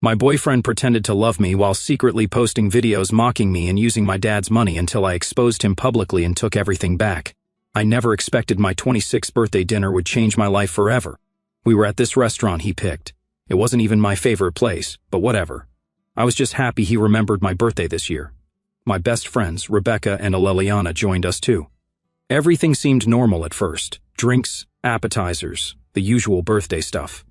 My boyfriend pretended to love me while secretly posting videos mocking me and using my dad's money until I exposed him publicly and took everything back. I never expected my 26th birthday dinner would change my life forever. We were at this restaurant he picked. It wasn't even my favorite place, but whatever. I was just happy he remembered my birthday this year. My best friends, Rebecca and Liliana, joined us too. Everything seemed normal at first. Drinks, appetizers, the usual birthday stuff.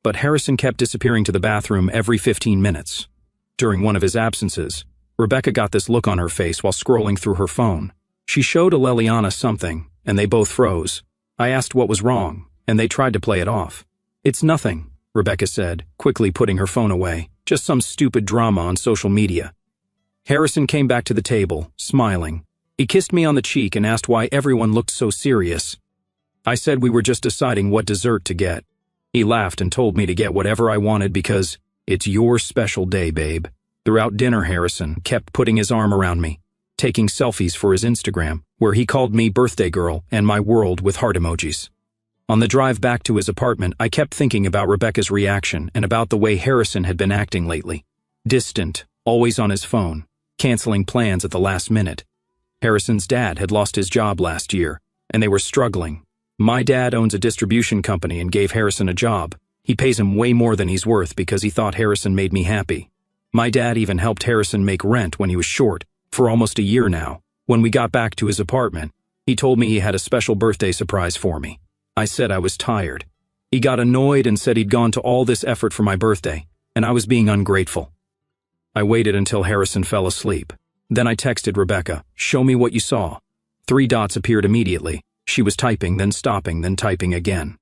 But Harrison kept disappearing to the bathroom every 15 minutes. During one of his absences, Rebecca got this look on her face while scrolling through her phone. She showed Liliana something, and they both froze. I asked what was wrong, and they tried to play it off. "It's nothing," Rebecca said, quickly putting her phone away. "Just some stupid drama on social media." Harrison came back to the table, smiling. He kissed me on the cheek and asked why everyone looked so serious. I said we were just deciding what dessert to get. He laughed and told me to get whatever I wanted because it's your special day, babe. Throughout dinner, Harrison kept putting his arm around me, taking selfies for his Instagram, where he called me birthday girl and my world with heart emojis. On the drive back to his apartment, I kept thinking about Rebecca's reaction and about the way Harrison had been acting lately. Distant, always on his phone, canceling plans at the last minute. Harrison's dad had lost his job last year, and they were struggling. My dad owns a distribution company and gave Harrison a job. He pays him way more than he's worth because he thought Harrison made me happy. My dad even helped Harrison make rent when he was short, for almost a year now. When we got back to his apartment, he told me he had a special birthday surprise for me. I said I was tired. He got annoyed and said he'd gone to all this effort for my birthday, and I was being ungrateful. I waited until Harrison fell asleep. Then I texted Rebecca, "Show me what you saw." 3 dots appeared immediately. She was typing, then stopping, then typing again.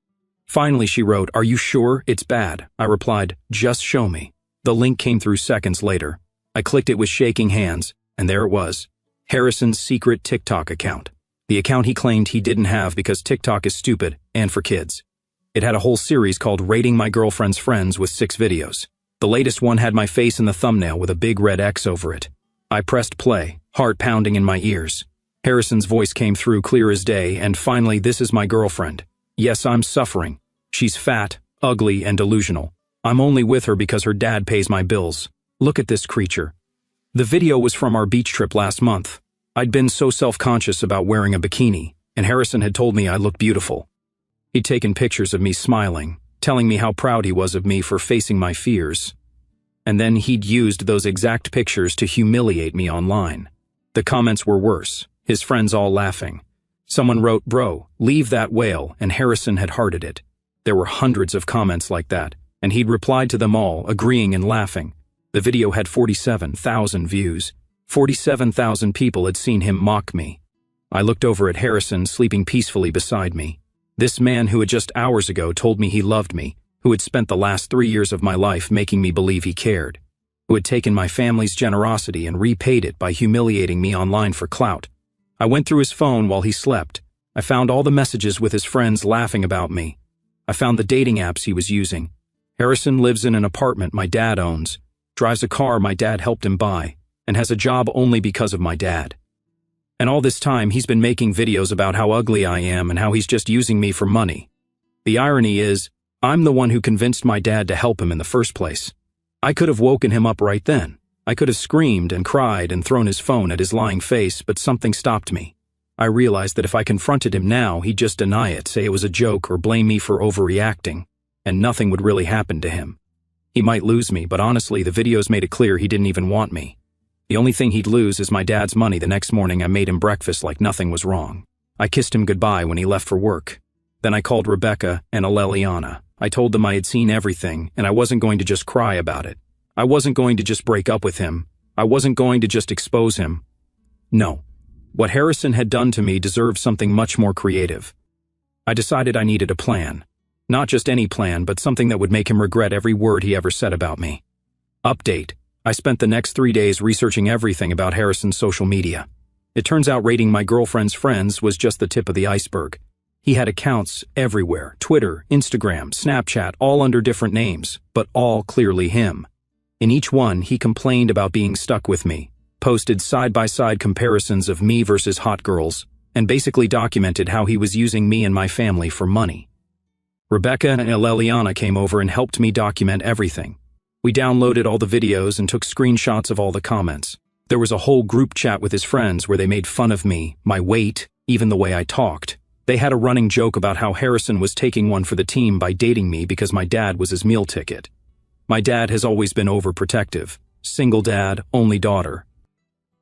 Finally, she wrote, "Are you sure? It's bad." I replied, "Just show me." The link came through seconds later. I clicked it with shaking hands, and there it was. Harrison's secret TikTok account. The account he claimed he didn't have because TikTok is stupid and for kids. It had a whole series called Rating My Girlfriend's Friends with 6 videos. The latest one had my face in the thumbnail with a big red X over it. I pressed play, heart pounding in my ears. Harrison's voice came through clear as day, and finally, "This is my girlfriend. Yes, I'm suffering. She's fat, ugly, and delusional. I'm only with her because her dad pays my bills. Look at this creature." The video was from our beach trip last month. I'd been so self-conscious about wearing a bikini, and Harrison had told me I looked beautiful. He'd taken pictures of me smiling, telling me how proud he was of me for facing my fears. And then he'd used those exact pictures to humiliate me online. The comments were worse, his friends all laughing. Someone wrote, "Bro, leave that whale," and Harrison had hearted it. There were hundreds of comments like that, and he'd replied to them all, agreeing and laughing. The video had 47,000 views. 47,000 people had seen him mock me. I looked over at Harrison sleeping peacefully beside me. This man who had just hours ago told me he loved me, who had spent the last 3 years of my life making me believe he cared, who had taken my family's generosity and repaid it by humiliating me online for clout. I went through his phone while he slept. I found all the messages with his friends laughing about me. I found the dating apps he was using. Harrison lives in an apartment my dad owns, drives a car my dad helped him buy, and has a job only because of my dad. And all this time, he's been making videos about how ugly I am and how he's just using me for money. The irony is, I'm the one who convinced my dad to help him in the first place. I could have woken him up right then. I could have screamed and cried and thrown his phone at his lying face, but something stopped me. I realized that if I confronted him now, he'd just deny it, say it was a joke, or blame me for overreacting, and nothing would really happen to him. He might lose me, but honestly, the videos made it clear he didn't even want me. The only thing he'd lose is my dad's money. The next morning, I made him breakfast like nothing was wrong. I kissed him goodbye when he left for work. Then I called Rebecca and Liliana. I told them I had seen everything, and I wasn't going to just cry about it. I wasn't going to just break up with him. I wasn't going to just expose him. No. What Harrison had done to me deserved something much more creative. I decided I needed a plan. Not just any plan, but something that would make him regret every word he ever said about me. Update. I spent the next 3 days researching everything about Harrison's social media. It turns out Rating My Girlfriend's Friends was just the tip of the iceberg. He had accounts everywhere, Twitter, Instagram, Snapchat, all under different names, but all clearly him. In each one, he complained about being stuck with me, posted side-by-side comparisons of me versus hot girls, and basically documented how he was using me and my family for money. Rebecca and Liliana came over and helped me document everything. We downloaded all the videos and took screenshots of all the comments. There was a whole group chat with his friends where they made fun of me, my weight, even the way I talked. They had a running joke about how Harrison was taking one for the team by dating me because my dad was his meal ticket. My dad has always been overprotective. Single dad, only daughter.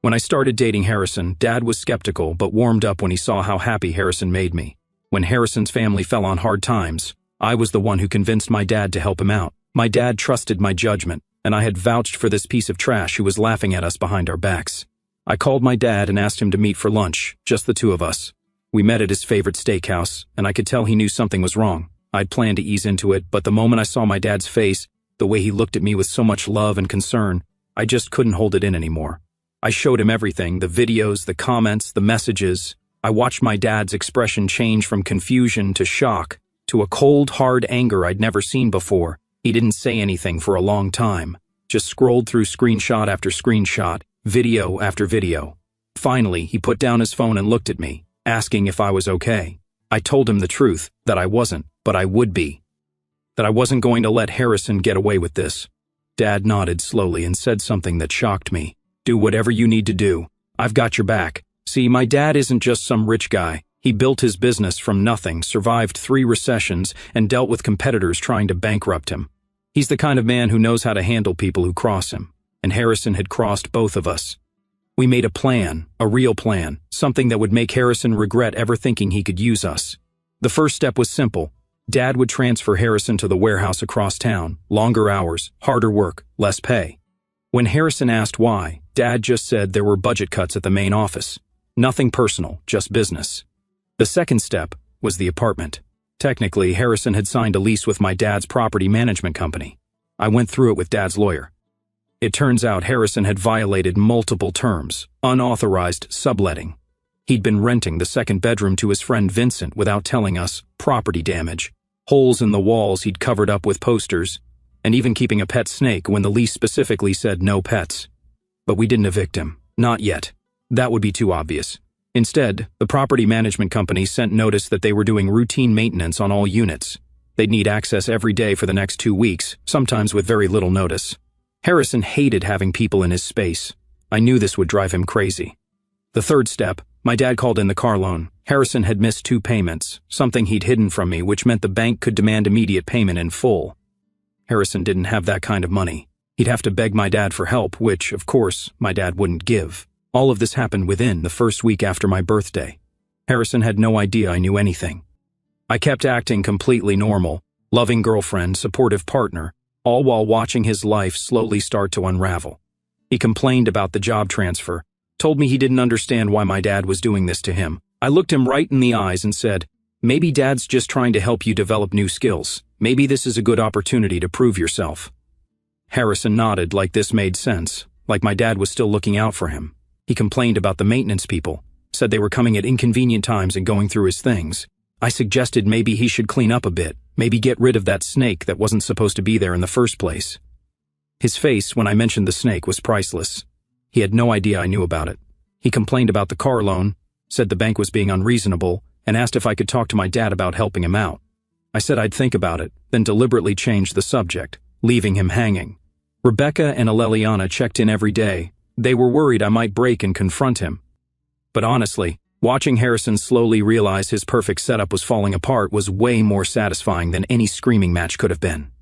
When I started dating Harrison, Dad was skeptical but warmed up when he saw how happy Harrison made me. When Harrison's family fell on hard times, I was the one who convinced my dad to help him out. My dad trusted my judgment, and I had vouched for this piece of trash who was laughing at us behind our backs. I called my dad and asked him to meet for lunch, just the two of us. We met at his favorite steakhouse, and I could tell he knew something was wrong. I'd planned to ease into it, but the moment I saw my dad's face, the way he looked at me with so much love and concern, I just couldn't hold it in anymore. I showed him everything, the videos, the comments, the messages. I watched my dad's expression change from confusion to shock, to a cold, hard anger I'd never seen before. He didn't say anything for a long time, just scrolled through screenshot after screenshot, video after video. Finally, he put down his phone and looked at me, asking if I was okay. I told him the truth, that I wasn't, but I would be. That I wasn't going to let Harrison get away with this. Dad nodded slowly and said something that shocked me. Do whatever you need to do. I've got your back. See, my dad isn't just some rich guy. He built his business from nothing, survived 3 recessions, and dealt with competitors trying to bankrupt him. He's the kind of man who knows how to handle people who cross him. And Harrison had crossed both of us. We made a plan, a real plan, something that would make Harrison regret ever thinking he could use us. The first step was simple. Dad would transfer Harrison to the warehouse across town. Longer hours, harder work, less pay. When Harrison asked why, Dad just said there were budget cuts at the main office. Nothing personal, just business. The second step was the apartment. Technically, Harrison had signed a lease with my dad's property management company. I went through it with Dad's lawyer. It turns out Harrison had violated multiple terms, unauthorized subletting. He'd been renting the second bedroom to his friend Vincent without telling us, property damage, holes in the walls he'd covered up with posters, and even keeping a pet snake when the lease specifically said no pets. But we didn't evict him. Not yet. That would be too obvious. Instead, the property management company sent notice that they were doing routine maintenance on all units. They'd need access every day for the next 2 weeks, sometimes with very little notice. Harrison hated having people in his space. I knew this would drive him crazy. The third step, my dad called in the car loan. Harrison had missed 2 payments, something he'd hidden from me, which meant the bank could demand immediate payment in full. Harrison didn't have that kind of money. He'd have to beg my dad for help, which, of course, my dad wouldn't give. All of this happened within the first week after my birthday. Harrison had no idea I knew anything. I kept acting completely normal, loving girlfriend, supportive partner, all while watching his life slowly start to unravel. He complained about the job transfer, told me he didn't understand why my dad was doing this to him. I looked him right in the eyes and said, "Maybe Dad's just trying to help you develop new skills. Maybe this is a good opportunity to prove yourself." Harrison nodded like this made sense, like my dad was still looking out for him. He complained about the maintenance people, said they were coming at inconvenient times and going through his things. I suggested maybe he should clean up a bit, maybe get rid of that snake that wasn't supposed to be there in the first place. His face when I mentioned the snake was priceless. He had no idea I knew about it. He complained about the car loan, said the bank was being unreasonable, and asked if I could talk to my dad about helping him out. I said I'd think about it, then deliberately changed the subject, leaving him hanging. Rebecca and Aleliana checked in every day. They were worried I might break and confront him. But honestly, watching Harrison slowly realize his perfect setup was falling apart was way more satisfying than any screaming match could have been.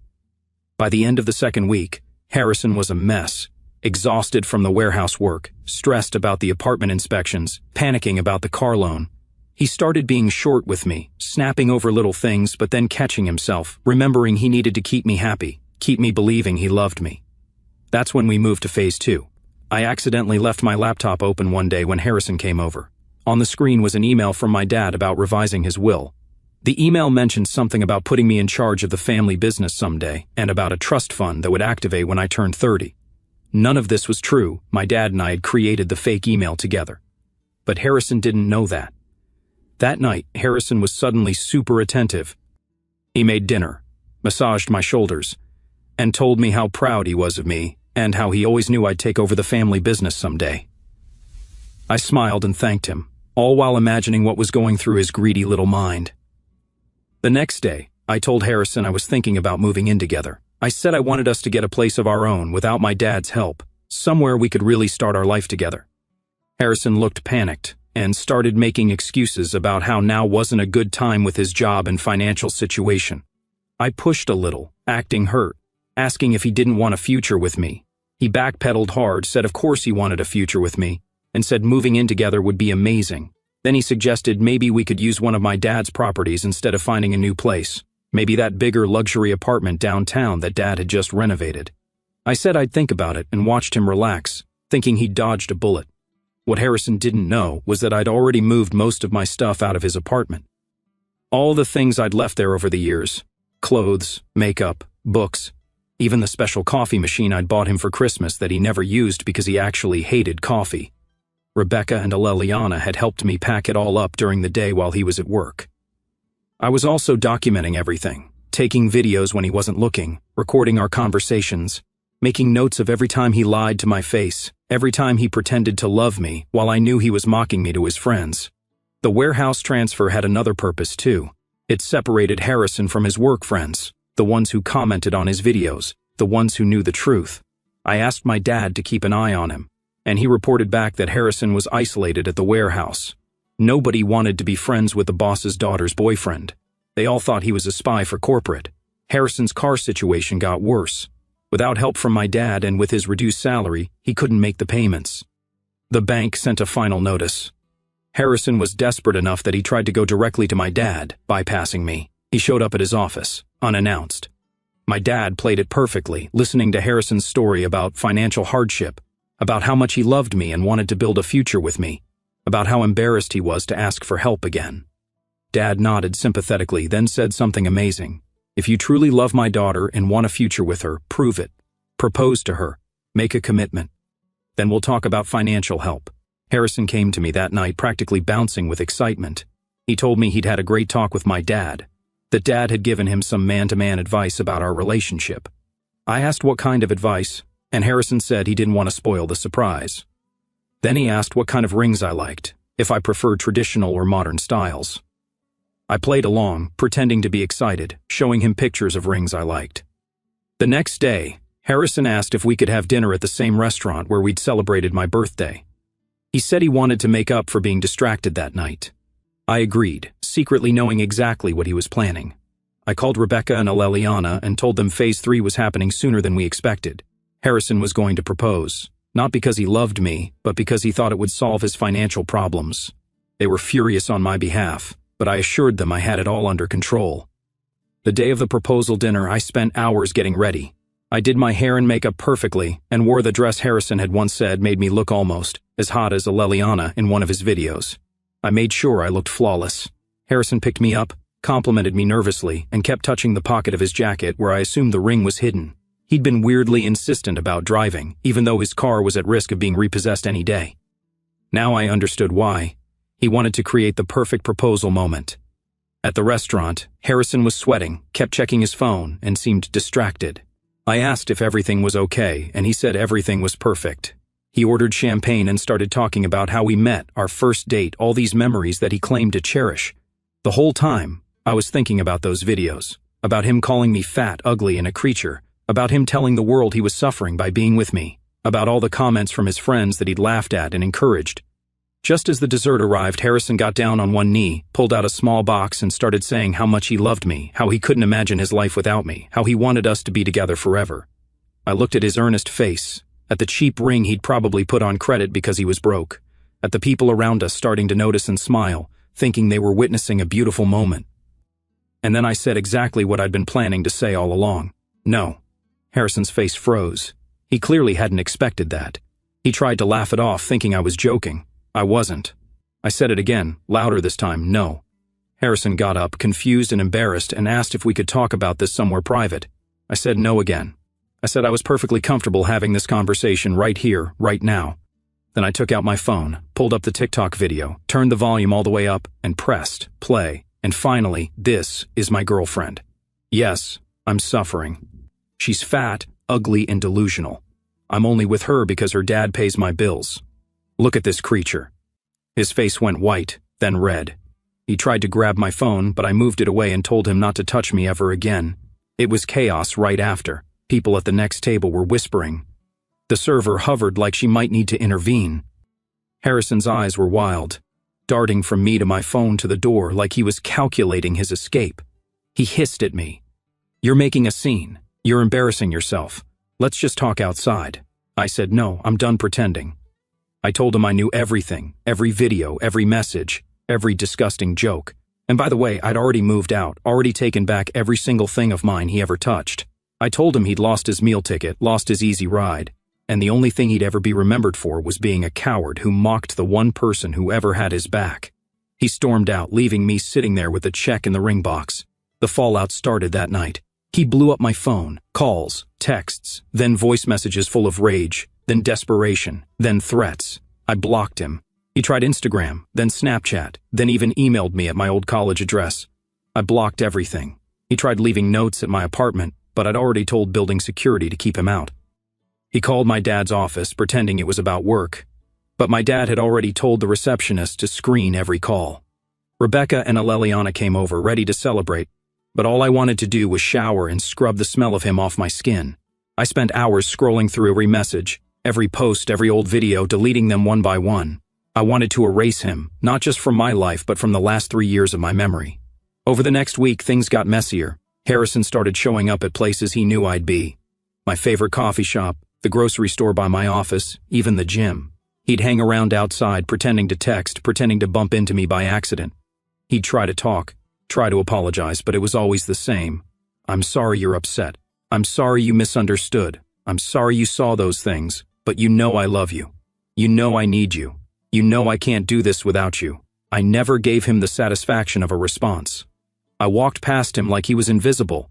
By the end of the second week, Harrison was a mess, exhausted from the warehouse work, stressed about the apartment inspections, panicking about the car loan. He started being short with me, snapping over little things but then catching himself, remembering he needed to keep me happy, keep me believing he loved me. That's when we moved to phase 2. I accidentally left my laptop open one day when Harrison came over. On the screen was an email from my dad about revising his will. The email mentioned something about putting me in charge of the family business someday, and about a trust fund that would activate when I turned 30. None of this was true. My dad and I had created the fake email together. But Harrison didn't know that. That night, Harrison was suddenly super attentive. He made dinner, massaged my shoulders, and told me how proud he was of me, and how he always knew I'd take over the family business someday. I smiled and thanked him, all while imagining what was going through his greedy little mind. The next day, I told Harrison I was thinking about moving in together. I said I wanted us to get a place of our own without my dad's help, somewhere we could really start our life together. Harrison looked panicked and started making excuses about how now wasn't a good time with his job and financial situation. I pushed a little, acting hurt, asking if he didn't want a future with me. He backpedaled hard, said of course he wanted a future with me, and said moving in together would be amazing. Then he suggested maybe we could use one of my dad's properties instead of finding a new place. Maybe that bigger luxury apartment downtown that Dad had just renovated. I said I'd think about it and watched him relax, thinking he'd dodged a bullet. What Harrison didn't know was that I'd already moved most of my stuff out of his apartment. All the things I'd left there over the years, clothes, makeup, books, even the special coffee machine I'd bought him for Christmas that he never used because he actually hated coffee. Rebecca and Leliana had helped me pack it all up during the day while he was at work. I was also documenting everything, taking videos when he wasn't looking, recording our conversations, making notes of every time he lied to my face, every time he pretended to love me while I knew he was mocking me to his friends. The warehouse transfer had another purpose too. It separated Harrison from his work friends, the ones who commented on his videos, the ones who knew the truth. I asked my dad to keep an eye on him, and he reported back that Harrison was isolated at the warehouse. Nobody wanted to be friends with the boss's daughter's boyfriend. They all thought he was a spy for corporate. Harrison's car situation got worse. Without help from my dad and with his reduced salary, he couldn't make the payments. The bank sent a final notice. Harrison was desperate enough that he tried to go directly to my dad, bypassing me. He showed up at his office, unannounced. My dad played it perfectly, listening to Harrison's story about financial hardship, about how much he loved me and wanted to build a future with me, about how embarrassed he was to ask for help again. Dad nodded sympathetically, then said something amazing. If you truly love my daughter and want a future with her, prove it. Propose to her. Make a commitment. Then we'll talk about financial help. Harrison came to me that night practically bouncing with excitement. He told me he'd had a great talk with my dad, that Dad had given him some man-to-man advice about our relationship. I asked what kind of advice, and Harrison said he didn't want to spoil the surprise. Then he asked what kind of rings I liked, if I preferred traditional or modern styles. I played along, pretending to be excited, showing him pictures of rings I liked. The next day, Harrison asked if we could have dinner at the same restaurant where we'd celebrated my birthday. He said he wanted to make up for being distracted that night. I agreed, secretly knowing exactly what he was planning. I called Rebecca and Leliana and told them Phase 3 was happening sooner than we expected. Harrison was going to propose, not because he loved me, but because he thought it would solve his financial problems. They were furious on my behalf, but I assured them I had it all under control. The day of the proposal dinner, I spent hours getting ready. I did my hair and makeup perfectly and wore the dress Harrison had once said made me look almost as hot as Leliana in one of his videos. I made sure I looked flawless. Harrison picked me up, complimented me nervously, and kept touching the pocket of his jacket where I assumed the ring was hidden. He'd been weirdly insistent about driving, even though his car was at risk of being repossessed any day. Now I understood why. He wanted to create the perfect proposal moment. At the restaurant, Harrison was sweating, kept checking his phone, and seemed distracted. I asked if everything was okay, and he said everything was perfect. He ordered champagne and started talking about how we met, our first date, all these memories that he claimed to cherish. The whole time, I was thinking about those videos, about him calling me fat, ugly, and a creature, about him telling the world he was suffering by being with me, about all the comments from his friends that he'd laughed at and encouraged. Just as the dessert arrived, Harrison got down on one knee, pulled out a small box, and started saying how much he loved me, how he couldn't imagine his life without me, how he wanted us to be together forever. I looked at his earnest face, at the cheap ring he'd probably put on credit because he was broke, at the people around us starting to notice and smile, thinking they were witnessing a beautiful moment. And then I said exactly what I'd been planning to say all along. No. Harrison's face froze. He clearly hadn't expected that. He tried to laugh it off, thinking I was joking. I wasn't. I said it again, louder this time, no. Harrison got up, confused and embarrassed, and asked if we could talk about this somewhere private. I said no again. I said I was perfectly comfortable having this conversation right here, right now. Then I took out my phone, pulled up the TikTok video, turned the volume all the way up, and pressed play. And finally, this is my girlfriend. Yes, I'm suffering. She's fat, ugly, and delusional. I'm only with her because her dad pays my bills. Look at this creature. His face went white, then red. He tried to grab my phone, but I moved it away and told him not to touch me ever again. It was chaos right after. People at the next table were whispering. The server hovered like she might need to intervene. Harrison's eyes were wild, darting from me to my phone to the door like he was calculating his escape. He hissed at me. "You're making a scene. You're embarrassing yourself. Let's just talk outside." I said, "No, I'm done pretending." I told him I knew everything, every video, every message, every disgusting joke. And by the way, I'd already moved out, already taken back every single thing of mine he ever touched. I told him he'd lost his meal ticket, lost his easy ride, and the only thing he'd ever be remembered for was being a coward who mocked the one person who ever had his back. He stormed out, leaving me sitting there with the check in the ring box. The fallout started that night. He blew up my phone, calls, texts, then voice messages full of rage, then desperation, then threats. I blocked him. He tried Instagram, then Snapchat, then even emailed me at my old college address. I blocked everything. He tried leaving notes at my apartment, but I'd already told building security to keep him out. He called my dad's office, pretending it was about work, but my dad had already told the receptionist to screen every call. Rebecca and Aleliana came over, ready to celebrate, but all I wanted to do was shower and scrub the smell of him off my skin. I spent hours scrolling through every message, every post, every old video, deleting them one by one. I wanted to erase him, not just from my life, but from the last 3 years of my memory. Over the next week, things got messier. Harrison started showing up at places he knew I'd be. My favorite coffee shop, the grocery store by my office, even the gym. He'd hang around outside, pretending to text, pretending to bump into me by accident. He'd try to talk, try to apologize, but it was always the same. "I'm sorry you're upset. I'm sorry you misunderstood. I'm sorry you saw those things, but you know I love you. You know I need you. You know I can't do this without you." I never gave him the satisfaction of a response. I walked past him like he was invisible.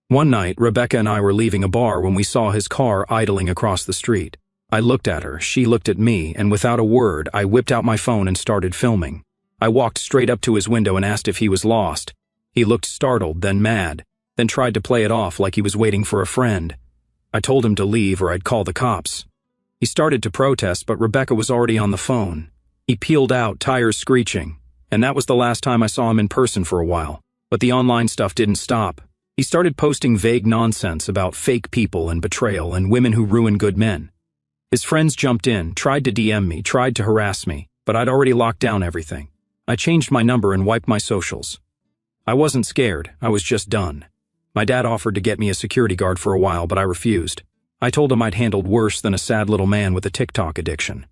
One night, Rebecca and I were leaving a bar when we saw his car idling across the street. I looked at her, she looked at me, and without a word, I whipped out my phone and started filming. I walked straight up to his window and asked if he was lost. He looked startled, then mad, then tried to play it off like he was waiting for a friend. I told him to leave or I'd call the cops. He started to protest, but Rebecca was already on the phone. He peeled out, tires screeching, and that was the last time I saw him in person for a while. But the online stuff didn't stop. He started posting vague nonsense about fake people and betrayal and women who ruin good men. His friends jumped in, tried to DM me, tried to harass me, but I'd already locked down everything. I changed my number and wiped my socials. I wasn't scared, I was just done. My dad offered to get me a security guard for a while, but I refused. I told him I'd handled worse than a sad little man with a TikTok addiction.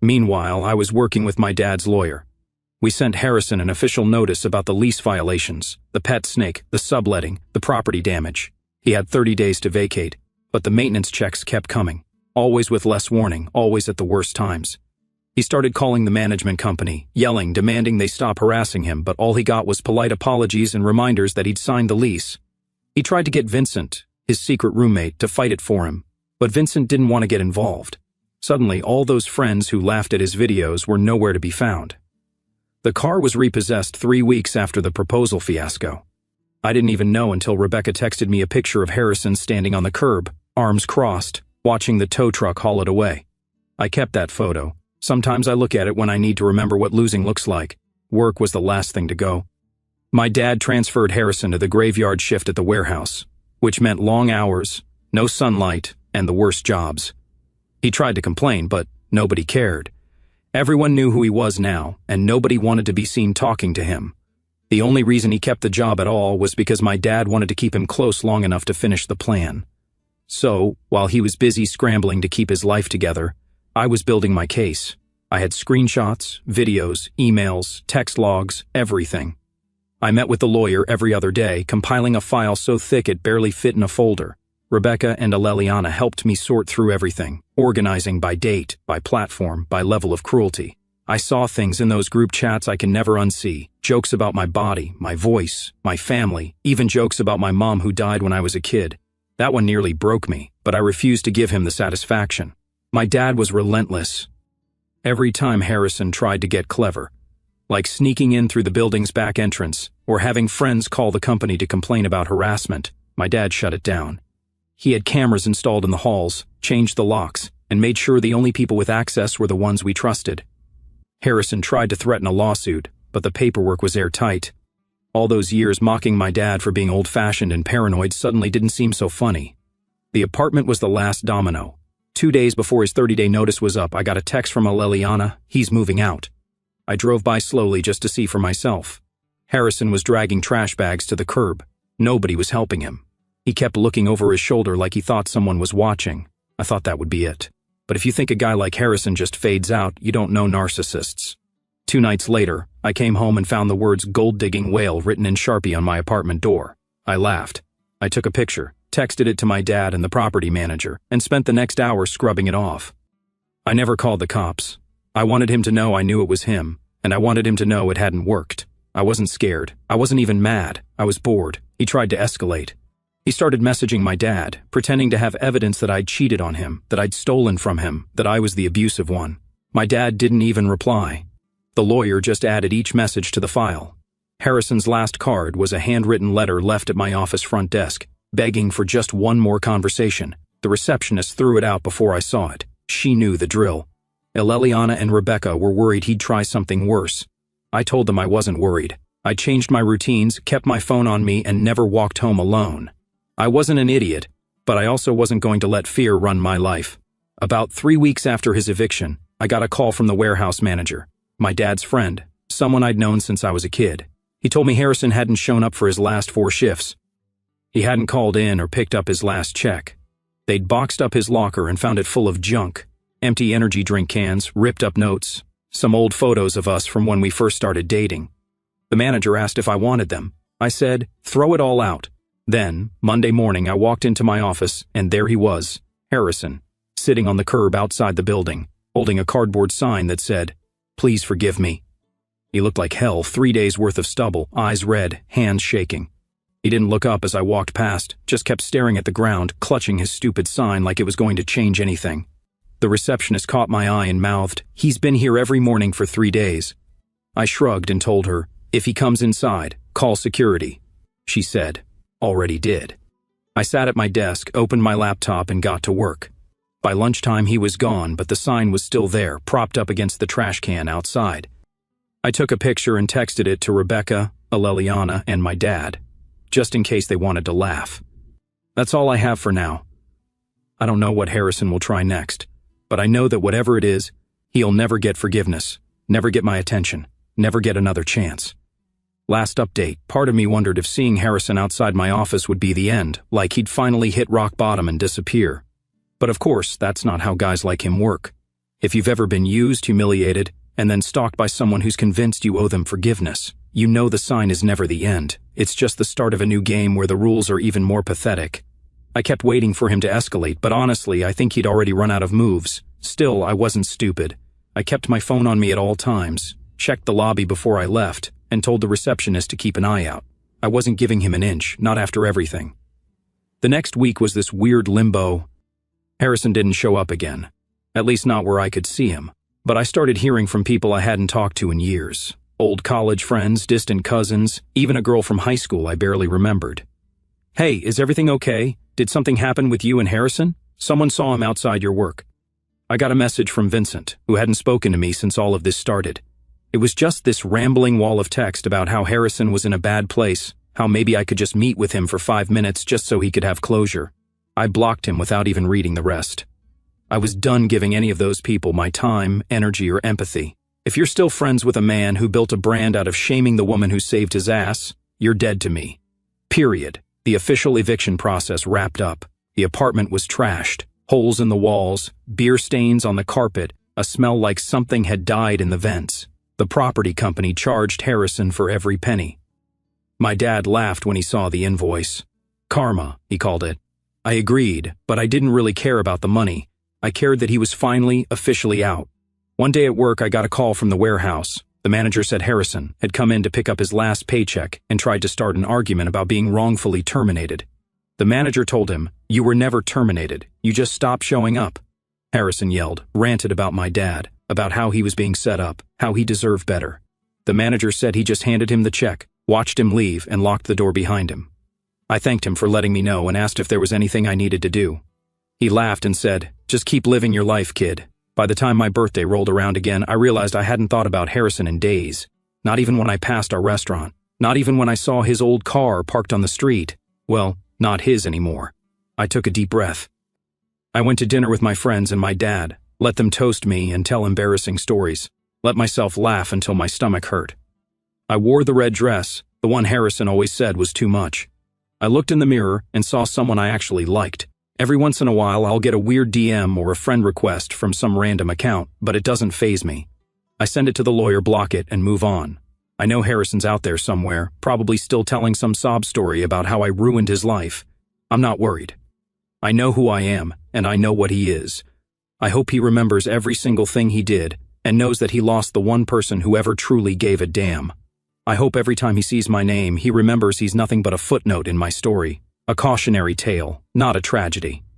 Meanwhile, I was working with my dad's lawyer. We sent Harrison an official notice about the lease violations, the pet snake, the subletting, the property damage. He had 30 days to vacate, but the maintenance checks kept coming, always with less warning, always at the worst times. He started calling the management company, yelling, demanding they stop harassing him, but all he got was polite apologies and reminders that he'd signed the lease. He tried to get Vincent, his secret roommate, to fight it for him, but Vincent didn't want to get involved. Suddenly, all those friends who laughed at his videos were nowhere to be found. The car was repossessed 3 weeks after the proposal fiasco. I didn't even know until Rebecca texted me a picture of Harrison standing on the curb, arms crossed, watching the tow truck haul it away. I kept that photo. Sometimes I look at it when I need to remember what losing looks like. Work was the last thing to go. My dad transferred Harrison to the graveyard shift at the warehouse, which meant long hours, no sunlight, and the worst jobs. He tried to complain, but nobody cared. Everyone knew who he was now, and nobody wanted to be seen talking to him. The only reason he kept the job at all was because my dad wanted to keep him close long enough to finish the plan. So, while he was busy scrambling to keep his life together, I was building my case. I had screenshots, videos, emails, text logs, everything. I met with the lawyer every other day, compiling a file so thick it barely fit in a folder. Rebecca and Aleliana helped me sort through everything, organizing by date, by platform, by level of cruelty. I saw things in those group chats I can never unsee. Jokes about my body, my voice, my family, even jokes about my mom who died when I was a kid. That one nearly broke me, but I refused to give him the satisfaction. My dad was relentless. Every time Harrison tried to get clever, like sneaking in through the building's back entrance or having friends call the company to complain about harassment, my dad shut it down. He had cameras installed in the halls, changed the locks, and made sure the only people with access were the ones we trusted. Harrison tried to threaten a lawsuit, but the paperwork was airtight. All those years mocking my dad for being old-fashioned and paranoid suddenly didn't seem so funny. The apartment was the last domino. 2 days before his 30-day notice was up, I got a text from Leliana, he's moving out. I drove by slowly just to see for myself. Harrison was dragging trash bags to the curb. Nobody was helping him. He kept looking over his shoulder like he thought someone was watching. I thought that would be it. But if you think a guy like Harrison just fades out, you don't know narcissists. 2 nights later, I came home and found the words "gold-digging whale" written in Sharpie on my apartment door. I laughed. I took a picture, texted it to my dad and the property manager, and spent the next hour scrubbing it off. I never called the cops. I wanted him to know I knew it was him, and I wanted him to know it hadn't worked. I wasn't scared. I wasn't even mad. I was bored. He tried to escalate. He started messaging my dad, pretending to have evidence that I'd cheated on him, that I'd stolen from him, that I was the abusive one. My dad didn't even reply. The lawyer just added each message to the file. Harrison's last card was a handwritten letter left at my office front desk, begging for just one more conversation. The receptionist threw it out before I saw it. She knew the drill. Leliana and Rebecca were worried he'd try something worse. I told them I wasn't worried. I changed my routines, kept my phone on me, and never walked home alone. I wasn't an idiot, but I also wasn't going to let fear run my life. About 3 weeks after his eviction, I got a call from the warehouse manager, my dad's friend, someone I'd known since I was a kid. He told me Harrison hadn't shown up for his last 4 shifts. He hadn't called in or picked up his last check. They'd boxed up his locker and found it full of junk, empty energy drink cans, ripped up notes, some old photos of us from when we first started dating. The manager asked if I wanted them. I said, "Throw it all out." Then, Monday morning, I walked into my office, and there he was, Harrison, sitting on the curb outside the building, holding a cardboard sign that said, "Please forgive me." He looked like hell, 3 days worth of stubble, eyes red, hands shaking. He didn't look up as I walked past, just kept staring at the ground, clutching his stupid sign like it was going to change anything. The receptionist caught my eye and mouthed, "He's been here every morning for 3 days. I shrugged and told her, "If he comes inside, call security." She said, "Already did." I sat at my desk, opened my laptop, and got to work. By lunchtime he was gone, but the sign was still there, propped up against the trash can outside. I took a picture and texted it to Rebecca, Leliana, and my dad, just in case they wanted to laugh. That's all I have for now. I don't know what Harrison will try next, but I know that whatever it is, he'll never get forgiveness, never get my attention, never get another chance. Last update, part of me wondered if seeing Harrison outside my office would be the end, like he'd finally hit rock bottom and disappear. But of course, that's not how guys like him work. If you've ever been used, humiliated, and then stalked by someone who's convinced you owe them forgiveness, you know the sign is never the end. It's just the start of a new game where the rules are even more pathetic. I kept waiting for him to escalate, but honestly, I think he'd already run out of moves. Still, I wasn't stupid. I kept my phone on me at all times, checked the lobby before I left, and told the receptionist to keep an eye out. I wasn't giving him an inch, not after everything. The next week was this weird limbo. Harrison didn't show up again, at least not where I could see him. But I started hearing from people I hadn't talked to in years. Old college friends, distant cousins, even a girl from high school I barely remembered. "Hey, is everything okay? Did something happen with you and Harrison? Someone saw him outside your work." I got a message from Vincent, who hadn't spoken to me since all of this started. It was just this rambling wall of text about how Harrison was in a bad place, how maybe I could just meet with him for 5 minutes just so he could have closure. I blocked him without even reading the rest. I was done giving any of those people my time, energy, or empathy. If you're still friends with a man who built a brand out of shaming the woman who saved his ass, you're dead to me. Period. The official eviction process wrapped up. The apartment was trashed. Holes in the walls, beer stains on the carpet, a smell like something had died in the vents. The property company charged Harrison for every penny. My dad laughed when he saw the invoice. Karma, he called it. I agreed, but I didn't really care about the money. I cared that he was finally, officially out. One day at work, I got a call from the warehouse. The manager said Harrison had come in to pick up his last paycheck and tried to start an argument about being wrongfully terminated. The manager told him, "You were never terminated. You just stopped showing up." Harrison yelled, ranted about my dad, about how he was being set up, how he deserved better. The manager said he just handed him the check, watched him leave, and locked the door behind him. I thanked him for letting me know and asked if there was anything I needed to do. He laughed and said, "Just keep living your life, kid." By the time my birthday rolled around again, I realized I hadn't thought about Harrison in days. Not even when I passed our restaurant. Not even when I saw his old car parked on the street. Well, not his anymore. I took a deep breath. I went to dinner with my friends and my dad, let them toast me and tell embarrassing stories, let myself laugh until my stomach hurt. I wore the red dress, the one Harrison always said was too much. I looked in the mirror and saw someone I actually liked. Every once in a while I'll get a weird DM or a friend request from some random account, but it doesn't faze me. I send it to the lawyer, block it, and move on. I know Harrison's out there somewhere, probably still telling some sob story about how I ruined his life. I'm not worried. I know who I am, and I know what he is. I hope he remembers every single thing he did, and knows that he lost the one person who ever truly gave a damn. I hope every time he sees my name, he remembers he's nothing but a footnote in my story, a cautionary tale, not a tragedy.